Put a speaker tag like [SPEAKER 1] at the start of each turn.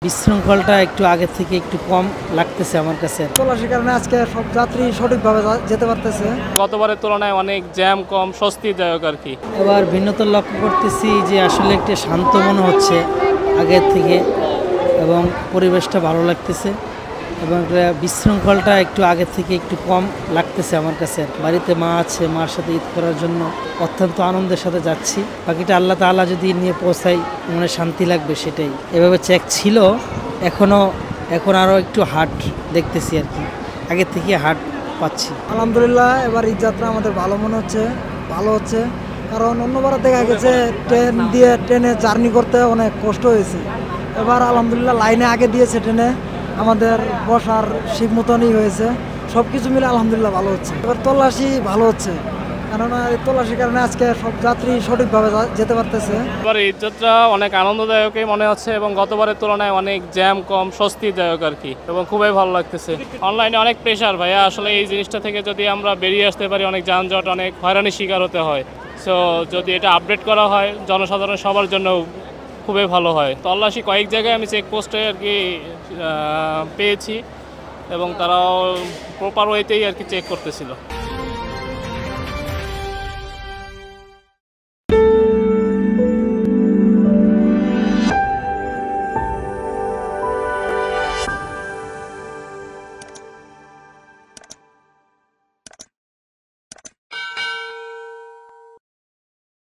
[SPEAKER 1] বিশৃঙ্খলটা একটু আগের থেকে একটু কম লাগতেছে আমার কাছে।
[SPEAKER 2] তল্লাশির কারণে আজকে সব যাত্রী সঠিকভাবে যেতে পারতেছে।
[SPEAKER 3] গতবারের তুলনায় অনেক জ্যাম কম, স্বস্তিদায়ক আর কি।
[SPEAKER 1] এবার ভিন্নতা লক্ষ্য করতেছি যে আসলে একটু শান্ত মনে হচ্ছে আগের থেকে, এবং পরিবেশটা ভালো লাগতেছে, এবং বিশৃঙ্খলটা একটু আগের থেকে একটু কম লাগতেছে আমার কাছে। বাড়িতে মা আছে, মার সাথে ঈদ করার জন্য অত্যন্ত আনন্দের সাথে যাচ্ছি। বাকিটা আল্লাহ তাআলা যদি নিয়ে পৌঁছাই মনে শান্তি লাগবে, সেটাই। এভাবে চেক ছিল, এখন আরও একটু হার্ড দেখতেছি আর কি, আগের থেকে হার্ড পাচ্ছি।
[SPEAKER 2] আলহামদুলিল্লাহ এবার ঈদ যাত্রা আমাদের ভালো মনে হচ্ছে, ভালো হচ্ছে। কারণ অন্যবার দেখা গেছে ট্রেনে জার্নি করতে অনেক কষ্ট হয়েছে। এবার আলহামদুলিল্লাহ লাইনে আগে দিয়েছে ট্রেনে, আমাদের বসার ঠিক মতনই হয়েছে। সব কিছু মিলে আলহামদুলিল্লাহ ভালো হচ্ছে। এবার তল্লাশি ভালো হচ্ছে, কেননা এই তল্লাশির কারণে আজকে সব যাত্রী সঠিকভাবে যেতে পারতেছে।
[SPEAKER 3] এবার এই যাত্রা অনেক আনন্দদায়কই মনে হচ্ছে, এবং গতবারের তুলনায় অনেক জ্যাম কম, স্বস্তিদায়ক আর কি, এবং খুবই ভালো লাগতেছে। অনলাইনে অনেক প্রেশার ভাইয়া, আসলে এই জিনিসটা থেকে যদি আমরা বেরিয়ে আসতে পারি, অনেক যানজট, অনেক হয়রানির শিকার হতে হয়। সো যদি এটা আপডেট করা হয় জনসাধারণ সবার জন্য খুবই ভালো হয়। তল্লাশি কয়েক জায়গায় আমি চেকপোস্টে আর কি পেয়েছি, এবং তারাও প্রপার ওয়েতেই আর কি চেক করতেছিল।